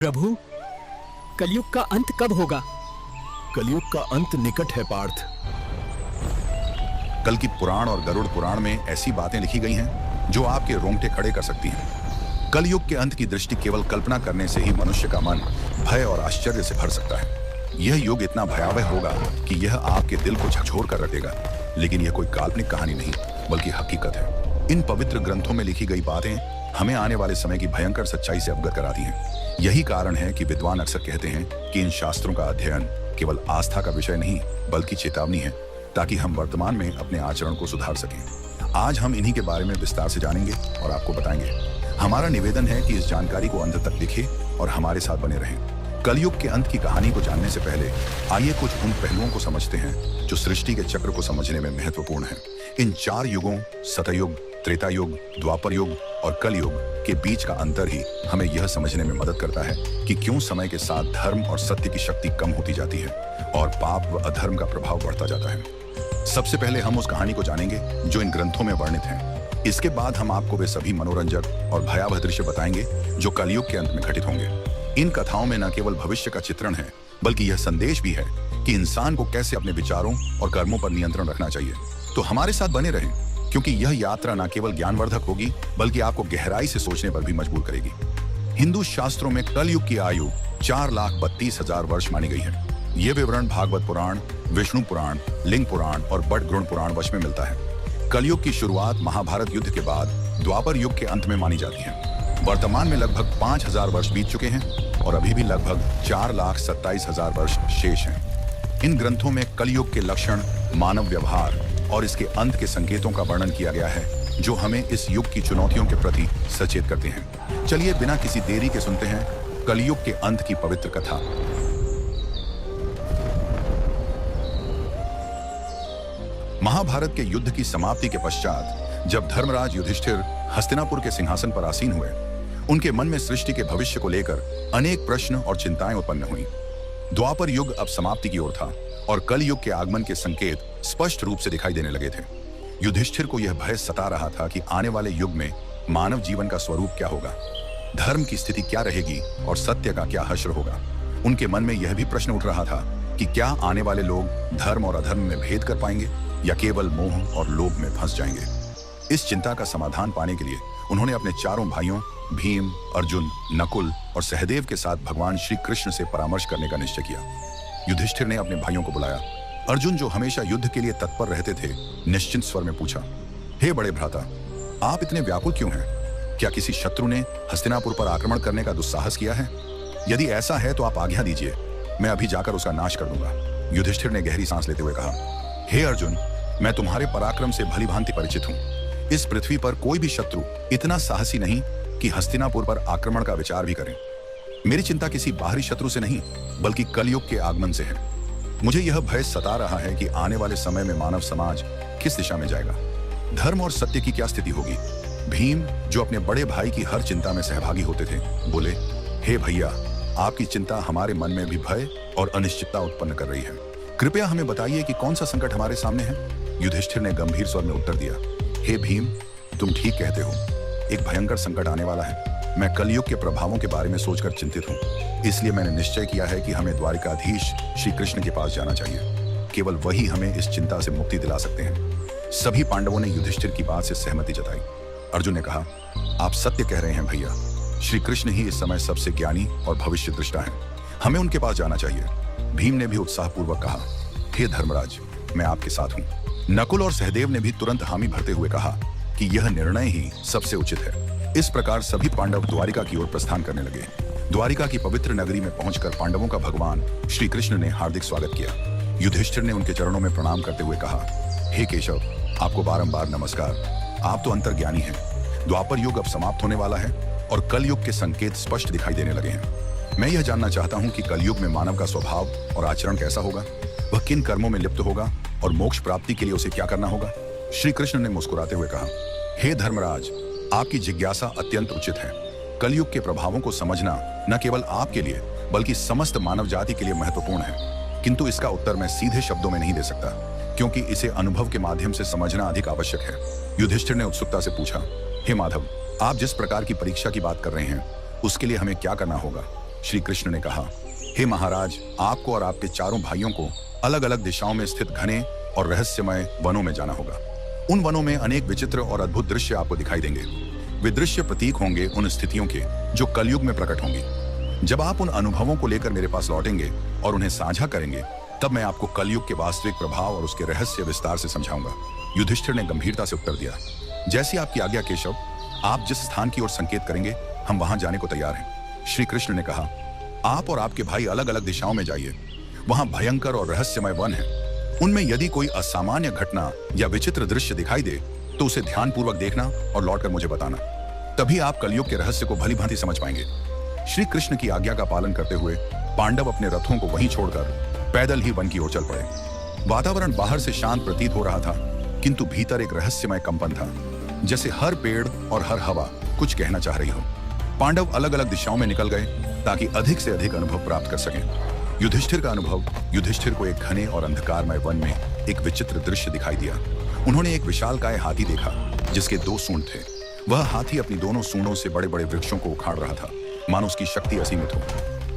प्रभु, कलयुग का अंत कब होगा? कलयुग का अंत निकट है पार्थ। कल की पुराण और गरुड़ पुराण में ऐसी बातें लिखी गई हैं जो आपके रोंगटे खड़े कर सकती हैं। कलयुग के अंत की दृष्टि केवल कल्पना करने से ही मनुष्य का मन भय और आश्चर्य से भर सकता है। यह युग इतना भयावह होगा कि यह आपके दिल को झकझोर कर रख देगा। लेकिन यह कोई काल्पनिक कहानी नहीं बल्कि हकीकत है। इन पवित्र ग्रंथों में लिखी गई बातें हमें आने वाले समय की भयंकर सच्चाई से अवगत कराती हैं। यही कारण है कि विद्वान अक्सर कहते हैं कि इन शास्त्रों का अध्ययन केवल आस्था का विषय नहीं बल्कि चेतावनी है, ताकि हम वर्तमान में अपने आचरण को सुधार सकें। आज हम इन्हीं के बारे में विस्तार से जानेंगे और आपको बताएंगे। हमारा निवेदन है कि इस जानकारी को अंत तक देखें और हमारे साथ बने रहें। कलयुग के अंत की कहानी को जानने से पहले आइए कुछ उन पहलुओं को समझते हैं जो सृष्टि के चक्र को समझने में महत्वपूर्ण है। इन 4 युगों सतयुग, त्रेता युग, द्वापर युग और कलयुग के बीच का अंतर ही हमें यह समझने में मदद करता है कि क्यों समय के साथ धर्म और सत्य की शक्ति कम होती जाती है और पाप व अधर्म का प्रभाव बढ़ता जाता है। सबसे पहले हम उस कहानी को जानेंगे जो इन ग्रंथों में वर्णित है। इसके बाद हम आपको वे सभी मनोरंजक और भयावह दृश्य बताएंगे जो कलयुग के अंत में घटित होंगे। इन कथाओं में न केवल भविष्य का चित्रण है बल्कि यह संदेश भी है कि इंसान को कैसे अपने विचारों और कर्मों पर नियंत्रण रखना चाहिए। तो हमारे साथ बने रहें, क्योंकि यह यात्रा न केवल ज्ञानवर्धक होगी बल्कि आपको गहराई से सोचने पर भी मजबूर करेगी। हिंदू शास्त्रों में कलयुग की आयु 4,32,000 वर्ष मानी गई है। यह विवरण भागवत पुराण, विष्णु पुराण, लिंग पुराण और बटगृण पुराण वश में मिलता है। कलयुग की शुरुआत महाभारत युद्ध के बाद द्वापर युग के अंत में मानी जाती है। वर्तमान में लगभग 5,000 वर्ष बीत चुके हैं और अभी भी लगभग 4,27,000 वर्ष शेष हैं। इन ग्रंथों में कलयुग के लक्षण, मानव व्यवहार और इसके अंत के संकेतों का वर्णन किया गया है जो हमें इस युग की चुनौतियों के प्रति सचेत करते हैं। चलिए बिना किसी देरी के सुनते हैं कलयुग के अंत की पवित्र कथा। महाभारत के युद्ध की समाप्ति के पश्चात जब धर्मराज युधिष्ठिर हस्तिनापुर के सिंहासन पर आसीन हुए, उनके मन में सृष्टि के भविष्य को लेकर अनेक प्रश्न और चिंताएं उत्पन्न हुई। द्वापर युग अब समाप्ति की ओर था और कल युग के आगमन के संकेत स्पष्ट रूप से दिखाई देने लगे थे। युधिष्ठिर को यह भय सता रहा था कि आने वाले युग में मानव जीवन का स्वरूप क्या होगा, धर्म की स्थिति क्या रहेगी और सत्य का क्या हश्र होगा। उनके मन में यह भी प्रश्न उठ रहा था कि क्या आने वाले लोग धर्म और अधर्म में भेद कर पाएंगे या केवल मोह और लोभ में फंस जाएंगे। इस चिंता का समाधान पाने के लिए उन्होंने अपने चारों भाइयों भीम, अर्जुन, नकुल और सहदेव के साथ भगवान श्री कृष्ण से परामर्श करने का निश्चय किया। युधिष्ठिर ने अपने भाइयों को बुलाया। अर्जुन, जो हमेशा युद्ध के लिए तत्पर रहते थे, निश्चिंत स्वर में पूछा, हे बड़े भ्राता, आप इतने व्याकुल क्यों हैं? क्या किसी शत्रु ने हस्तिनापुर पर आक्रमण करने का दुस्साहस किया है? यदि ऐसा है तो आप आज्ञा दीजिए, मैं अभी जाकर उसका नाश कर दूंगा। युधिष्ठिर ने गहरी सांस लेते हुए कहा, हे अर्जुन, मैं तुम्हारे पराक्रम से भली भांति परिचित हूँ। इस पृथ्वी पर कोई भी शत्रु इतना साहसी नहीं कि हस्तिनापुर पर आक्रमण का विचार भी करें। मेरी चिंता किसी बाहरी शत्रु से नहीं बल्कि कलयुग के आगमन से है। मुझे यह भय सता रहा है कि आने वाले समय में मानव समाज किस दिशा में जाएगा, धर्म और सत्य की क्या स्थिति होगी। भीम, जो अपने बड़े भाई की हर चिंता में सहभागी होते थे, बोले, हे भैया, आपकी चिंता हमारे मन में भी भय और अनिश्चितता उत्पन्न कर रही है। कृपया हमें बताइए कि कौन सा संकट हमारे सामने है। युधिष्ठिर ने गंभीर स्वर में उत्तर दिया, हे भीम, तुम ठीक कहते हो, एक भयंकर संकट आने वाला है। मैं कलयुग के प्रभावों के बारे में सोचकर चिंतित हूँ, इसलिए मैंने निश्चय किया है कि हमें द्वारिकाधीश श्री कृष्ण के पास जाना चाहिए। केवल वही हमें इस चिंता से मुक्ति दिला सकते हैं। सभी पांडवों ने युधिष्ठिर की बात से सहमति जताई। अर्जुन ने कहा, आप सत्य कह रहे हैं भैया, श्री कृष्ण ही इस समय सबसे ज्ञानी और भविष्य दृष्टा है, हमें उनके पास जाना चाहिए। भीम ने भी उत्साहपूर्वक कहा, हे धर्मराज, मैं आपके साथ हूँ। नकुल और सहदेव ने भी तुरंत हामी भरते हुए कहा कि यह निर्णय ही सबसे उचित है। इस प्रकार सभी पांडव द्वारिका की ओर प्रस्थान करने लगे। द्वारिका की पवित्र नगरी में पहुंचकर पांडवों का भगवान श्री कृष्ण ने हार्दिक स्वागत किया। युधिष्ठिर ने उनके चरणों में प्रणाम करते हुए कहा, हे केशव, आपको बारंबार नमस्कार। आप तो अंतर्ज्ञानी हैं। द्वापर युग अब समाप्त होने वाला है और कलयुग के संकेत स्पष्ट दिखाई देने लगे हैं। मैं यह जानना चाहता हूँ कि कलयुग में मानव का स्वभाव और आचरण कैसा होगा, वह किन कर्मों में लिप्त होगा और मोक्ष प्राप्ति के लिए उसे क्या करना होगा। श्री कृष्ण ने मुस्कुराते हुए कहा, हे धर्मराज, आपकी जिज्ञासा अत्यंत उचित है। कलयुग के प्रभावों को समझना न केवल आपके लिए बल्कि समस्त मानव जाति के लिए महत्वपूर्ण है, किंतु इसका उत्तर मैं सीधे शब्दों में नहीं दे सकता, क्योंकि इसे अनुभव के माध्यम से समझना अधिक आवश्यक है। युधिष्ठिर ने उत्सुकता से पूछा, हे माधव, आप जिस प्रकार की परीक्षा की बात कर रहे हैं उसके लिए हमें क्या करना होगा? श्री कृष्ण ने कहा, हे महाराज, आपको और आपके चारों भाइयों को अलग अलग दिशाओं में स्थित घने और रहस्यमय वनों में जाना होगा। उन वनों में अनेक विचित्र और अद्भुत दृश्य आपको दिखाई देंगे। वे दृश्य प्रतीक होंगे उन स्थितियों के जो कलयुग में प्रकट होंगी। जब आप उन अनुभवों को लेकर मेरे पास लौटेंगे और उन्हें साझा करेंगे, तब मैं आपको कलयुग के वास्तविक प्रभाव और उसके रहस्य विस्तार से समझाऊंगा। युधिष्ठिर ने गंभीरता से उत्तर दिया, जैसी आपकी आज्ञा केशव, आप जिस स्थान की ओर संकेत करेंगे हम वहां जाने को तैयार हैं। श्री कृष्ण ने कहा, आप और आपके भाई अलग अलग दिशाओं में जाइए। वहां भयंकर और रहस्यमय वन है। उनमें यदि कोई असामान्य घटना या विचित्र दृश्य दिखाई दे तो उसे ध्यानपूर्वक देखना और लौटकर मुझे बताना। तभी आप कलयुग के रहस्य को भली भांति समझ पाएंगे। श्री कृष्ण की आज्ञा का पालन करते हुए पांडव अपने रथों को वहीं छोड़कर पैदल ही वन की ओर चल पड़े। वातावरण बाहर से शांत प्रतीत हो रहा था, किंतु भीतर एक रहस्यमय कंपन था, जैसे हर पेड़ और हर हवा कुछ कहना चाह रही हो। पांडव अलग अलग दिशाओं में निकल गए ताकि अधिक से अधिक अनुभव प्राप्त कर सकें। युधिष्ठिर का अनुभव, युधिष्ठिर को एक घने और अंधकारमय वन में एक विचित्र दृश्य दिखाई दिया। उन्होंने एक विशालकाय हाथी देखा जिसके 2 सूंड थे। वह हाथी अपनी दोनों सूंडों से बड़े बड़े वृक्षों को उखाड़ रहा था, मानो उसकी शक्ति असीमित हो।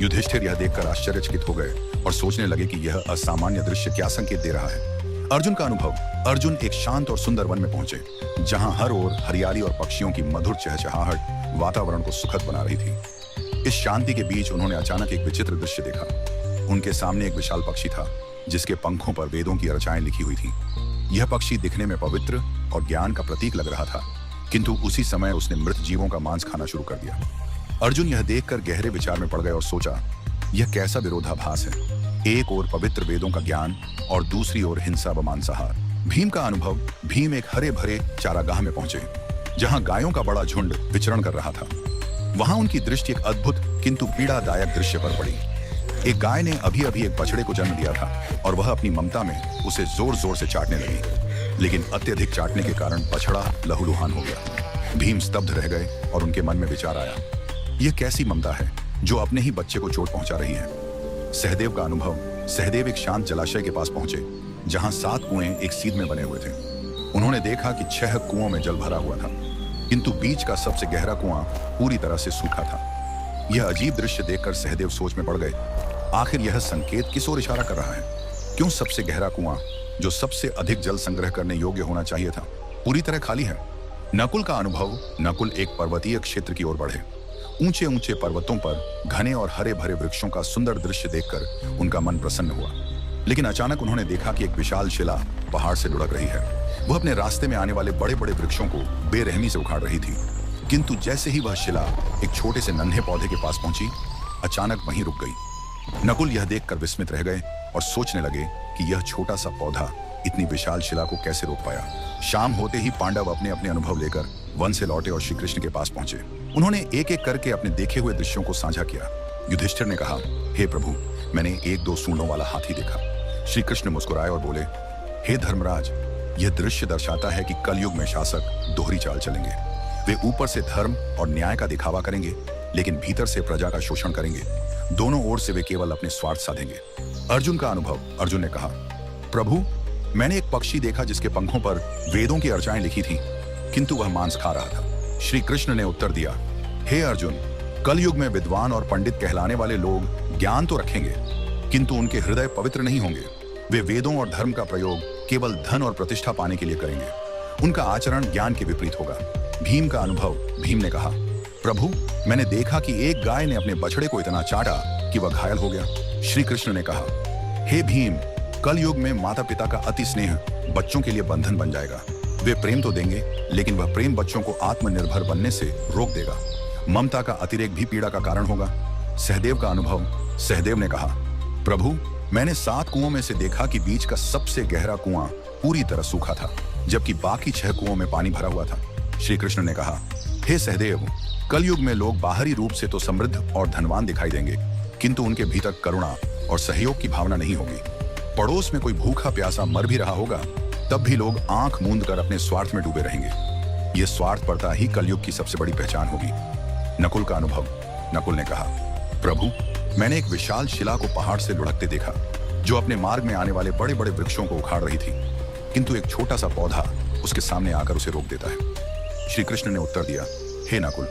युधिष्ठिर यह देखकर आश्चर्यचकित हो गए और सोचने लगे कि यह असामान्य दृश्य क्या संकेत दे रहा है। अर्जुन का अनुभव, अर्जुन एक शांत और सुंदर वन में पहुंचे जहां हर ओर हरियाली और पक्षियों की मधुर चहचहाहट वातावरण को सुखद बना रही थी। इस शांति के बीच उन्होंने अचानक एक विचित्र दृश्य देखा। उनके सामने एक विशाल पक्षी था जिसके पंखों पर वेदों की रचनाएं लिखी हुई थीं। यह पक्षी दिखने में पवित्र और ज्ञान का प्रतीक लग रहा था, किंतु उसी समय उसने मृत जीवों का मांस खाना शुरू कर दिया। अर्जुन यह देखकर गहरे विचार में पड़ गए और सोचा, यह कैसा विरोधाभास है। एक ओर पवित्र वेदों का ज्ञान और दूसरी ओर हिंसा व मांसाहार। भीम का अनुभव, भीम एक हरे भरे चारागाह में पहुंचे जहां गायों का बड़ा झुंड विचरण कर रहा था। वहां उनकी दृष्टि एक अद्भुत किंतु पीड़ादायक दृश्य पर पड़ी। एक गाय ने अभी अभी एक बछड़े को जन्म दिया था और वह अपनी ममता में उसे जोर जोर से चाटने लगी, लेकिन अत्यधिक चाटने के कारण बछड़ा लहूलुहान हो गया। भीम स्तब्ध रह गए और उनके मन में विचार आया, यह कैसी ममता है जो अपने ही बच्चे को चोट पहुंचा रही है। सहदेव का अनुभव, सहदेव एक शांत जलाशय के पास पहुंचे जहां 7 कुएं एक सीध में बने हुए थे। उन्होंने देखा कि 6 कुओं में जल भरा हुआ था, किंतु बीच का सबसे गहरा कुआं पूरी तरह से सूखा था। यह अजीब दृश्य देखकर सहदेव सोच में पड़ गए, आखिर यह संकेत किस ओर इशारा कर रहा है। क्यों सबसे गहरा कुआं, जो सबसे अधिक जल संग्रह करने योग्य होना चाहिए था, पूरी तरह खाली है। नकुल का अनुभव, नकुल एक पर्वतीय क्षेत्र की ओर बढ़े। ऊंचे ऊंचे पर्वतों पर घने और हरे भरे वृक्षों का सुंदर दृश्य देखकर उनका मन प्रसन्न हुआ, लेकिन अचानक उन्होंने देखा कि एक विशाल शिला पहाड़ से लुढ़क रही है। वह अपने रास्ते में आने वाले बड़े बड़े वृक्षों को बेरहमी से उखाड़ रही थी, किंतु जैसे ही वह शिला एक छोटे से नन्हे पौधे के पास पहुंची, अचानक वहीं रुक गई। नकुल यह देखकर विस्मित रह गए और सोचने लगे कि यह छोटा सा पौधा इतनी विशाल शिला को कैसे रोक पाया। शाम होते ही पांडव अपने अपने अनुभव लेकर वन से लौटे और श्री कृष्ण के पास पहुंचे। उन्होंने एक एक करके अपने देखे हुए दृश्यों को साझा किया। युधिष्ठिर ने कहा, हे प्रभु, मैंने 1-2 सूंडों वाला हाथी देखा। श्री कृष्ण मुस्कुराए और बोले, हे धर्मराज, यह दृश्य दर्शाता है कि कलयुग में शासक दोहरी चाल चलेंगे। वे ऊपर से धर्म और न्याय का दिखावा करेंगे, लेकिन भीतर से प्रजा का शोषण करेंगे। दोनों ओर से वे केवल अपने स्वार्थ साधेंगे। अर्जुन का अनुभव, अर्जुन ने कहा, प्रभु, मैंने एक पक्षी देखा जिसके पंखों पर वेदों की अर्चाएं लिखी थी, किंतु वह मांस खा रहा था। श्री कृष्ण ने उत्तर दिया, हे अर्जुन, कलयुग में विद्वान और पंडित कहलाने वाले लोग ज्ञान तो रखेंगे, किंतु उनके हृदय पवित्र नहीं होंगे। वे वेदों और धर्म का प्रयोग केवल धन और प्रतिष्ठा पाने के लिए करेंगे। उनका आचरण ज्ञान के विपरीत होगा। भीम का अनुभव, भीम ने कहा, प्रभु, मैंने देखा कि एक गाय ने अपने बछड़े को इतना चाटा कि वह घायल हो गया। श्री कृष्ण ने कहा, हे भीम, कलयुग में माता पिता का अति स्नेह बच्चों के लिए बंधन बन जाएगा। वे प्रेम तो देंगे, लेकिन वह प्रेम बच्चों को आत्मनिर्भर बनने से रोक देगा। ममता का अतिरेक भी पीड़ा का कारण होगा। सहदेव का अनुभव, सहदेव ने कहा, प्रभु, मैंने 7 कुओं में से देखा कि बीच का सबसे गहरा कुआं पूरी तरह सूखा था, जबकि बाकी 6 कुओं में पानी भरा हुआ था। श्री कृष्ण ने कहा, हे सहदेव, कलयुग में लोग बाहरी रूप से तो समृद्ध और धनवान दिखाई देंगे, किंतु उनके भीतर करुणा और सहयोग की भावना नहीं होगी। पड़ोस में कोई भूखा प्यासा मर भी रहा होगा, तब भी लोग आंख मूंद कर अपने स्वार्थ में डूबे रहेंगे। यह स्वार्थपरता ही कलयुग की सबसे बड़ी पहचान होगी। नकुल का अनुभव, नकुल ने कहा, प्रभु, मैंने एक विशाल शिला को पहाड़ से लुढ़कते देखा, जो अपने मार्ग में आने वाले बड़े बड़े वृक्षों को उखाड़ रही थी, किंतु एक छोटा सा पौधा उसके सामने आकर उसे रोक देता है। श्री कृष्ण ने उत्तर दिया, हे नकुल,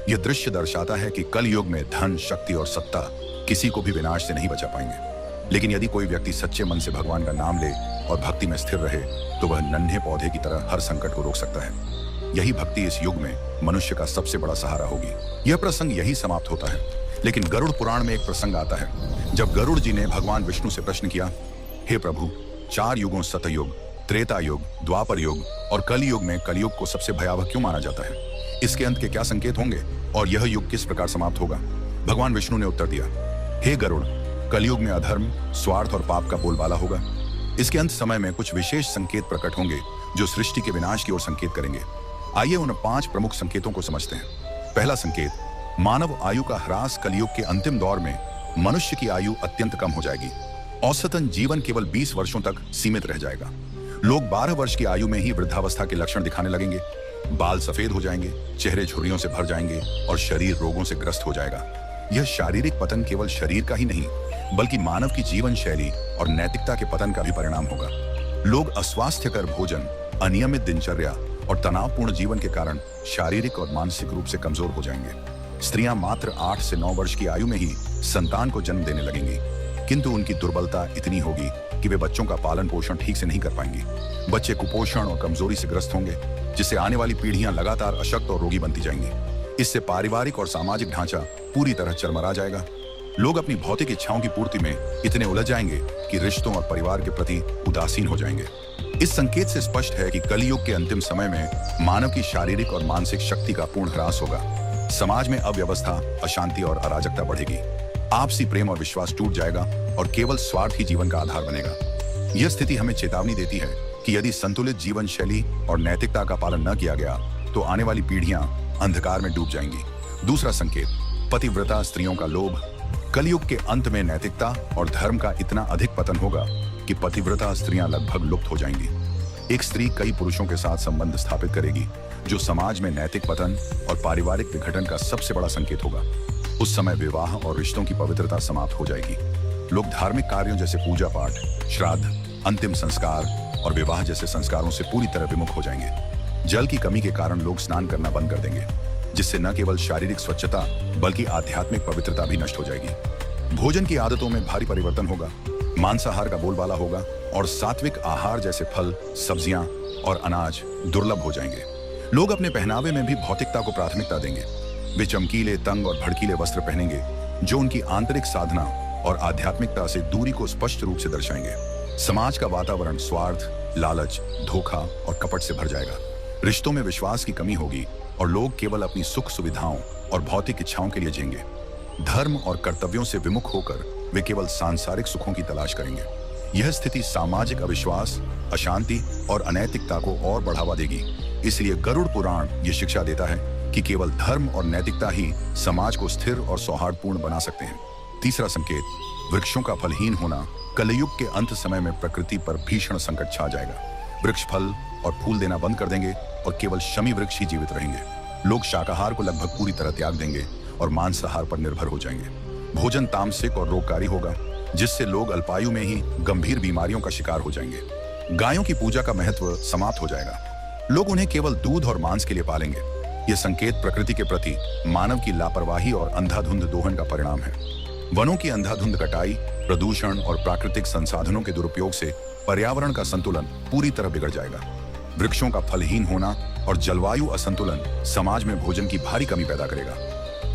यह दृश्य दर्शाता है कि कल युग में धन, शक्ति और सत्ता किसी को भी विनाश से नहीं बचा पाएंगे। लेकिन यदि कोई व्यक्ति सच्चे मन से भगवान का नाम ले और भक्ति में स्थिर रहे तो वह नन्हे पौधे की तरह हर संकट को रोक सकता है। यही भक्ति इस युग में मनुष्य का सबसे बड़ा सहारा होगी। यह प्रसंग यही समाप्त होता है, लेकिन गरुड़ पुराण में एक प्रसंग आता है जब गरुड़ जी ने भगवान विष्णु से प्रश्न किया, हे प्रभु, 4 युगों सतयुग, त्रेता युग, द्वापर युग और कलयुग में कलयुग को सबसे भयावह क्यों माना जाता है? इसके अंत के क्या संकेत होंगे और यह युग किस प्रकार समाप्त होगा? भगवान विष्णु ने उत्तर दिया, हे गरुड़, कलयुग में अधर्म, स्वार्थ और पाप का बोलबाला होगा। इसके अंत समय में कुछ विशेष संकेत प्रकट होंगे जो सृष्टि के विनाश की ओर संकेत करेंगे। आइए उन 5 प्रमुख संकेतों को समझते हैं। पहला संकेत, मानव आयु का ह्रास। कलयुग के अंतिम दौर में मनुष्य की आयु अत्यंत कम हो जाएगी। औसतन जीवन केवल 20 वर्षों तक सीमित रह जाएगा। लोग 12 वर्ष की आयु में ही वृद्धावस्था के लक्षण दिखाने लगेंगे। बाल सफेद हो जाएंगे, चेहरे झुर्रियों से भर जाएंगे और शरीर रोगों से ग्रस्त हो जाएगा। यह शारीरिक पतन केवल शरीर का ही नहीं बल्कि मानव की जीवन शैली और नैतिकता के पतन का भी परिणाम होगा। लोग अस्वास्थ्यकर भोजन, अनियमित दिनचर्या और तनावपूर्ण जीवन के कारण शारीरिक और मानसिक रूप से कमजोर हो जाएंगे। स्त्रियां मात्र 8 से 9 वर्ष की आयु में ही संतान को जन्म देने लगेंगी, किंतु उनकी दुर्बलता इतनी होगी कि वे बच्चों का पालन पोषण ठीक से नहीं कर पाएंगी। बच्चे कुपोषण और कमजोरी से ग्रस्त होंगे, जिससे आने वाली पीढ़ियां लगातार अशक्त और रोगी बनती जाएंगी। इससे पारिवारिक और सामाजिक ढांचा पूरी तरह चरमरा जाएगा। लोग अपनी भौतिक इच्छाओं की पूर्ति में इतने उलझ जाएंगे कि रिश्तों और परिवार के प्रति उदासीन हो जाएंगे। इस संकेत से स्पष्ट है कि कलयुग के अंतिम समय में मानव की शारीरिक और मानसिक शक्ति का पूर्ण ह्रास होगा। समाज में अव्यवस्था, अशांति और अराजकता बढ़ेगी। आपसी प्रेम और विश्वास टूट जाएगा और केवल स्वार्थ ही जीवन का आधार बनेगा। यह स्थिति हमें चेतावनी देती है कि यदि संतुलित जीवन शैली और नैतिकता का पालन न किया गया तो आने वाली पीढ़ियां अंधकार में डूब जाएंगी। दूसरा संकेत, पतिव्रता स्त्रियों का लोभ। कलयुग के अंत में नैतिकता और धर्म का इतना अधिक पतन होगा कि पतिव्रता स्त्रियां लगभग लुप्त हो जाएंगी। एक स्त्री कई पुरुषों के साथ संबंध स्थापित करेगी, जो समाज में नैतिक पतन और पारिवारिक विघटन का सबसे बड़ा संकेत होगा। उस समय विवाह और रिश्तों की पवित्रता समाप्त हो जाएगी। लोग धार्मिक कार्यों जैसे पूजा पाठ, श्राद्ध, अंतिम संस्कार और विवाह जैसे संस्कारों से पूरी तरह विमुख हो जाएंगे। जल की कमी के कारण लोग स्नान करना बंद कर देंगे, जिससे न केवल शारीरिक स्वच्छता बल्कि आध्यात्मिक पवित्रता भी नष्ट हो जाएगी। भोजन की आदतों में भारी परिवर्तन होगा। मांसाहार का बोलबाला होगा और सात्विक आहार जैसे फल, सब्जियां और अनाज दुर्लभ हो जाएंगे। लोग अपने पहनावे में भी भौतिकता को प्राथमिकता देंगे। वे चमकीले, तंग और भड़कीले वस्त्र पहनेंगे, जो उनकी आंतरिक साधना और आध्यात्मिकता से दूरी को स्पष्ट रूप से दर्शाएंगे। समाज का वातावरण स्वार्थ, लालच, धोखा और कपट से भर जाएगा। रिश्तों में विश्वास की कमी होगी और लोग केवल अपनी सुख सुविधाओं और भौतिक इच्छाओं के लिए जिएंगे। धर्म और कर्तव्यों से विमुख होकर वे केवल सांसारिक सुखों की तलाश करेंगे। यह स्थिति सामाजिक अविश्वास, अशांति और अनैतिकता को और बढ़ावा देगी। इसलिए गरुड़ पुराण ये शिक्षा देता है कि केवल धर्म और नैतिकता ही समाज को स्थिर और सौहार्दपूर्ण बना सकते हैं। तीसरा संकेत, वृक्षों का फलहीन होना। कलयुग के अंत समय में प्रकृति पर भीषण संकट छा जाएगा। वृक्ष फल और फूल देना बंद कर देंगे और केवल शमी वृक्ष ही जीवित रहेंगे। लोग शाकाहार को लगभग पूरी तरह त्याग देंगे और मांसाहार पर निर्भर हो जाएंगे। भोजन तामसिक और रोगकारी होगा, जिससे लोग अल्पायु में ही गंभीर बीमारियों का शिकार हो जाएंगे। गायों की पूजा का महत्व समाप्त हो जाएगा। लोग उन्हें केवल दूध और मांस के लिए पालेंगे। यह संकेत प्रकृति के प्रति मानव की लापरवाही और अंधाधुंध दोहन का परिणाम है। वनों की अंधाधुंध कटाई, प्रदूषण और प्राकृतिक संसाधनों के दुरुपयोग से पर्यावरण का संतुलन पूरी तरह बिगड़ जाएगा। वृक्षों का फलहीन होना और जलवायु असंतुलन समाज में भोजन की भारी कमी पैदा करेगा।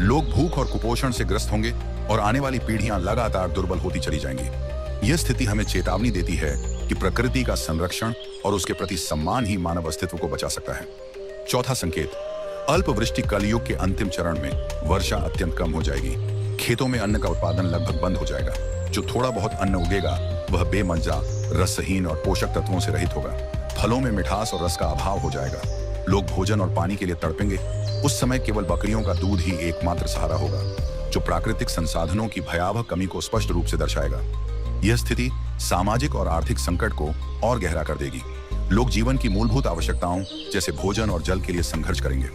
लोग भूख और कुपोषण से ग्रस्त होंगे और आने वाली पीढ़ियां लगातार दुर्बल होती चली जाएंगी। यह स्थिति हमें चेतावनी देती है कि प्रकृति का संरक्षण और उसके प्रति सम्मान ही मानव अस्तित्व को बचा सकता है। चौथा संकेत, अल्पवृष्टि। कलयुग के अंतिम चरण में वर्षा अत्यंत कम हो जाएगी। खेतों में अन्न का उत्पादन लगभग बंद हो जाएगा। जो थोड़ा बहुत अन्न उगेगा वह बेमज्जा, रसहीन और पोषक तत्वों से रहित होगा। फलों में मिठास और रस का अभाव हो जाएगा। लोग भोजन और पानी के लिए तड़पेंगे। उस समय केवल बकरियों का दूध ही एकमात्र सहारा होगा, जो प्राकृतिक संसाधनों की भयावह कमी को स्पष्ट रूप से दर्शाएगा। यह स्थिति सामाजिक और आर्थिक संकट को और गहरा कर देगी। लोग जीवन की मूलभूत आवश्यकताओं जैसे भोजन और जल के लिए संघर्ष करेंगे।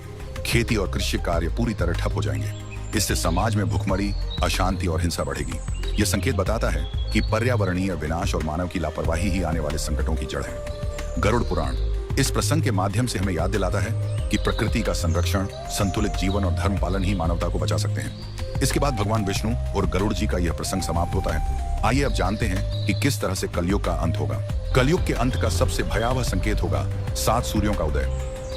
खेती और कृषि कार्य पूरी तरह ठप हो जाएंगे। इससे समाज में भुखमरी, अशांति और हिंसा बढ़ेगी। यह संकेत बताता है कि पर्यावरणीय विनाश और मानव की लापरवाही ही आने वाले संकटों की जड़ है। गरुड़ पुराण इस प्रसंग के माध्यम से हमें याद दिलाता है कि प्रकृति का संरक्षण, संतुलित जीवन और धर्म पालन ही मानवता को बचा सकते हैं। इसके बाद भगवान विष्णु और गरुड़ जी का यह प्रसंग समाप्त होता है। आइए अब जानते हैं कि किस तरह से कलयुग का अंत होगा। कलयुग के अंत का सबसे भयावह संकेत होगा 7 सूर्यों का उदय।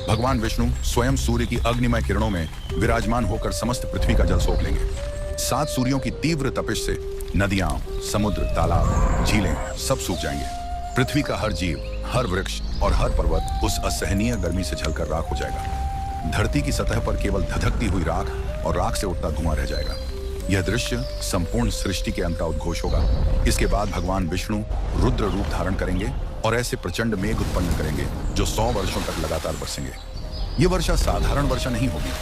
भगवान विष्णु स्वयं सूर्य की अग्निमय किरणों में विराजमान होकर समस्त पृथ्वी का जल सोख लेंगे। 7 सूर्यों की तीव्र तपिश से नदियां, समुद्र, तालाब, झीलें सब सूख जाएंगे। पृथ्वी का हर जीव, हर वृक्ष और हर पर्वत उस असहनीय गर्मी से जलकर राख हो जाएगा। धरती की सतह पर केवल धधकती हुई राख और राख से उठता धुआं रह जाएगा। यह दृश्य संपूर्ण सृष्टि के अंत का उद्घोष होगा। इसके बाद भगवान विष्णु रुद्र रूप धारण करेंगे और ऐसे प्रचंड मेघ उत्पन्न करेंगे जो 100 वर्षों तक लगातार बरसेंगे। ये वर्षा साधारण वर्षा नहीं होगी,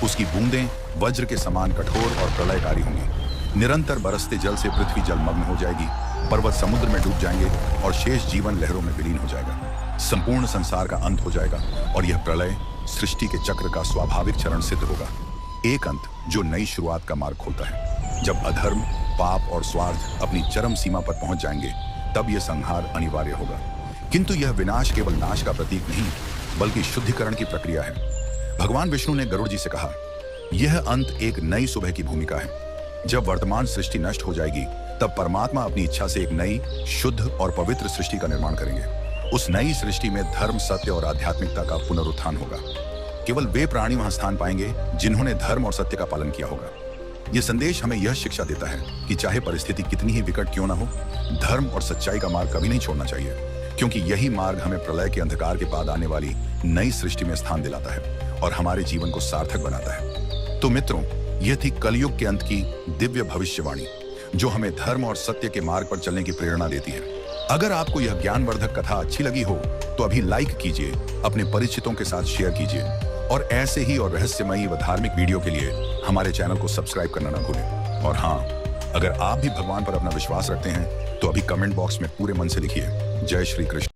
उसकी बूंदें वज्र के समान कठोर और प्रलयकारी होंगी। निरंतर बरसते जल से पृथ्वी जलमग्न हो जाएगी, पर्वत समुद्र में डूब जाएंगे और शेष जीवन लहरों में विलीन हो जाएगा। संपूर्ण संसार का अंत हो जाएगा और यह प्रलय सृष्टि के चक्र का स्वाभाविक चरण सिद्ध होगा। एक अंत जो नई शुरुआत का मार्ग खोलता है। जब अधर्म, पाप और स्वार्थ अपनी चरम सीमा पर पहुंच जाएंगे, तब यह संहार अनिवार्य होगा। किंतु यह विनाश केवल नाश का प्रतीक नहीं, बल्कि शुद्धिकरण की प्रक्रिया है। भगवान विष्णु ने गरुड़ जी से कहा, यह अंत एक नई सुबह की भूमिका है। जब वर्तमान सृष्टि नष्ट हो जाएगी, तब परमात्मा अपनी इच्छा से एक नई, शुद्ध और पवित्र सृष्टि का निर्माण करेंगे। उस नई सृष्टि में धर्म, सत्य और आध्यात्मिकता का पुनरुत्थान होगा। केवल वे प्राणी वहां स्थान पाएंगे जिन्होंने धर्म और सत्य का पालन किया होगा। यह संदेश हमें यह शिक्षा देता है कि चाहे परिस्थिति कितनी ही विकट क्यों न हो, धर्म और सच्चाई का मार्ग कभी नहीं छोड़ना चाहिए, क्योंकि यही मार्ग हमें प्रलय के अंधकार के बाद आने वाली नई सृष्टि में स्थान दिलाता है और हमारे जीवन को सार्थक बनाता है। तो मित्रों, यह थी कलयुग के अंत की दिव्य भविष्यवाणी, जो हमें धर्म और सत्य के मार्ग पर चलने की प्रेरणा देती है। अगर आपको यह ज्ञानवर्धक कथा अच्छी लगी हो तो अभी लाइक कीजिए, अपने परिचितों के साथ शेयर कीजिए और ऐसे ही और रहस्यमयी व धार्मिक वीडियो के लिए हमारे चैनल को सब्सक्राइब करना न भूलें। और हाँ, अगर आप भी भगवान पर अपना विश्वास रखते हैं तो अभी कमेंट बॉक्स में पूरे मन से लिखिए, जय श्री कृष्ण।